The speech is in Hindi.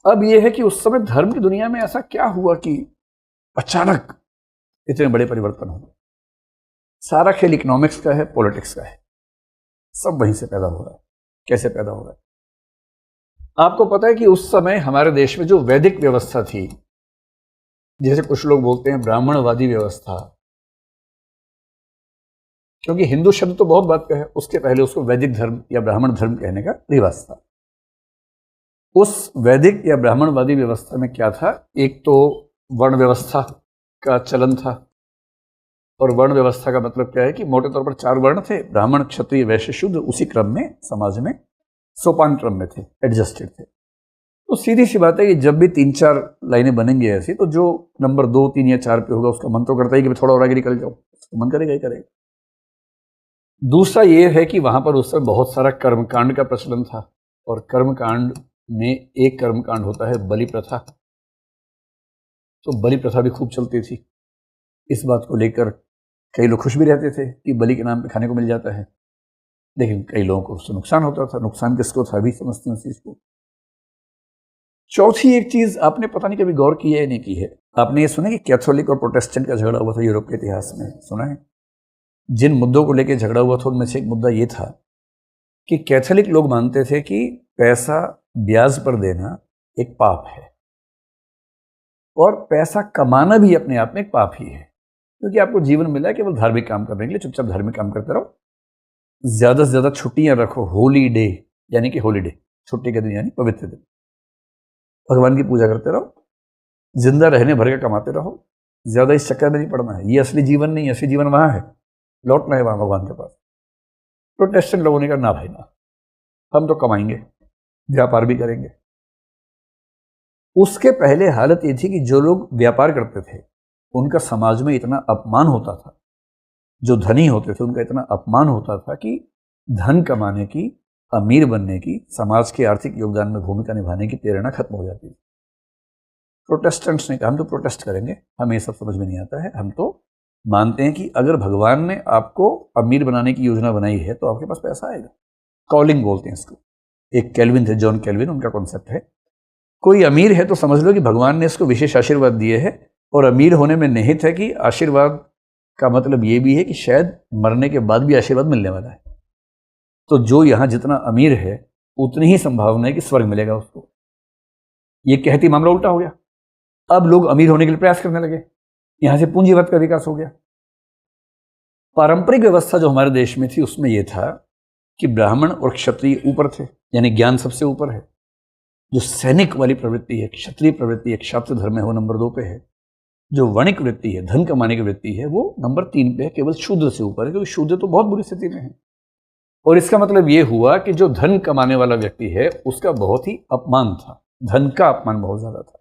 अब यह है कि उस समय धर्म की दुनिया में ऐसा क्या हुआ कि अचानक इतने बड़े परिवर्तन हो गए। सारा खेल इकोनॉमिक्स का है, पॉलिटिक्स का है, सब वहीं से पैदा हो रहा है। कैसे पैदा हो रहा है? आपको पता है कि उस समय हमारे देश में जो वैदिक व्यवस्था थी, जैसे कुछ लोग बोलते हैं ब्राह्मणवादी व्यवस्था, क्योंकि हिंदू शब्द तो बहुत बात का है, उसके पहले उसको वैदिक धर्म या ब्राह्मण धर्म कहने का रिवाज था। उस वैदिक या ब्राह्मणवादी व्यवस्था में क्या था? एक तो वर्ण व्यवस्था का चलन था। और वर्ण व्यवस्था का मतलब क्या है कि मोटे तौर पर 4 वर्ण थे, ब्राह्मण, क्षत्रिय, वैश्य, शूद्र। उसी क्रम में समाज में सोपान क्रम में थे, एडजस्टेड थे। तो सीधी सी बात है कि जब भी 3-4 लाइनें बनेंगी ऐसी, तो जो नंबर 2, 3 या 4 पे होगा उसका मन तो करता ही कि थोड़ा और आगे निकल जाओ, उसका मन करेगा ही करेगा। दूसरा ये है कि वहां पर उस समय बहुत सारा कर्मकांड का प्रचलन था, और कर्मकांड में एक कर्मकांड होता है बलि प्रथा। तो बलि प्रथा भी खूब चलती थी। इस बात को लेकर कई लोग खुश भी रहते थे कि बलि के नाम पे खाने को मिल जाता है, लेकिन कई लोगों को उससे नुकसान होता था। नुकसान किसको था, अभी समझते हैं उस चीज को। चौथी एक चीज आपने पता नहीं कभी गौर की है या नहीं की है, आपने ये सुना कि कैथोलिक और प्रोटेस्टेंट का झगड़ा हुआ था यूरोप के इतिहास में? सुना है? जिन मुद्दों को लेकर झगड़ा हुआ था उनमें से एक मुद्दा ये था कि कैथोलिक लोग मानते थे कि पैसा ब्याज पर देना एक पाप है, और पैसा कमाना भी अपने आप में एक पाप ही है, क्योंकि आपको जीवन मिला है केवल धार्मिक काम करने के लिए। चुपचाप धार्मिक काम करते रहो, ज्यादा से ज्यादा छुट्टियां रखो, होली डे यानी कि हॉलीडे, छुट्टी के दिन यानी पवित्र दिन, भगवान की पूजा करते रहो, जिंदा रहने भर के कमाते रहो, ज्यादा इस चक्कर में नहीं पड़ना है। ये असली जीवन नहीं, असली जीवन वहां है, लौटना है वहां भगवान के पास। प्रोटेस्टेंट लोगों ने कहा ना भाई ना, हम तो कमाएंगे, व्यापार भी करेंगे। उसके पहले हालत ये थी कि जो लोग व्यापार करते थे उनका समाज में इतना अपमान होता था, जो धनी होते थे उनका इतना अपमान होता था कि धन कमाने की, अमीर बनने की, समाज के आर्थिक योगदान में भूमिका निभाने की प्रेरणा खत्म हो जाती थी। प्रोटेस्टेंट्स ने कहा हम तो प्रोटेस्ट करेंगे, हमें ये सब समझ में नहीं आता है। हम तो मानते हैं कि अगर भगवान ने आपको अमीर बनाने की योजना बनाई है तो आपके पास पैसा आएगा। कॉलिंग बोलते हैं इसको। एक कैल्विन थे, जॉन कैल्विन, उनका कॉन्सेप्ट है, कोई अमीर है तो समझ लो कि भगवान ने इसको विशेष आशीर्वाद दिए है, और अमीर होने में निहित है कि आशीर्वाद का मतलब ये भी है कि शायद मरने के बाद भी आशीर्वाद मिलने वाला है। तो जो यहां जितना अमीर है उतनी ही संभावना है कि स्वर्ग मिलेगा उसको। ये कहती मामला उल्टा हो गया। अब लोग अमीर होने के लिए प्रयास करने लगे, यहां से पूंजीवाद का विकास हो गया। पारंपरिक व्यवस्था जो हमारे देश में थी उसमें यह था कि ब्राह्मण और क्षत्रिय ऊपर थे, यानी ज्ञान सबसे ऊपर है। जो सैनिक वाली प्रवृत्ति है, क्षत्रिय प्रवृत्ति है, क्षात्र धर्म है, वो नंबर 2 पे है। जो वणिक वृत्ति है, धन कमाने की वृत्ति है, वो नंबर 3 पे है, केवल शूद्र से ऊपर है, क्योंकि शूद्र तो बहुत बुरी स्थिति में है। और इसका मतलब ये हुआ कि जो धन कमाने वाला व्यक्ति है उसका बहुत ही अपमान था, धन का अपमान बहुत ज्यादा था।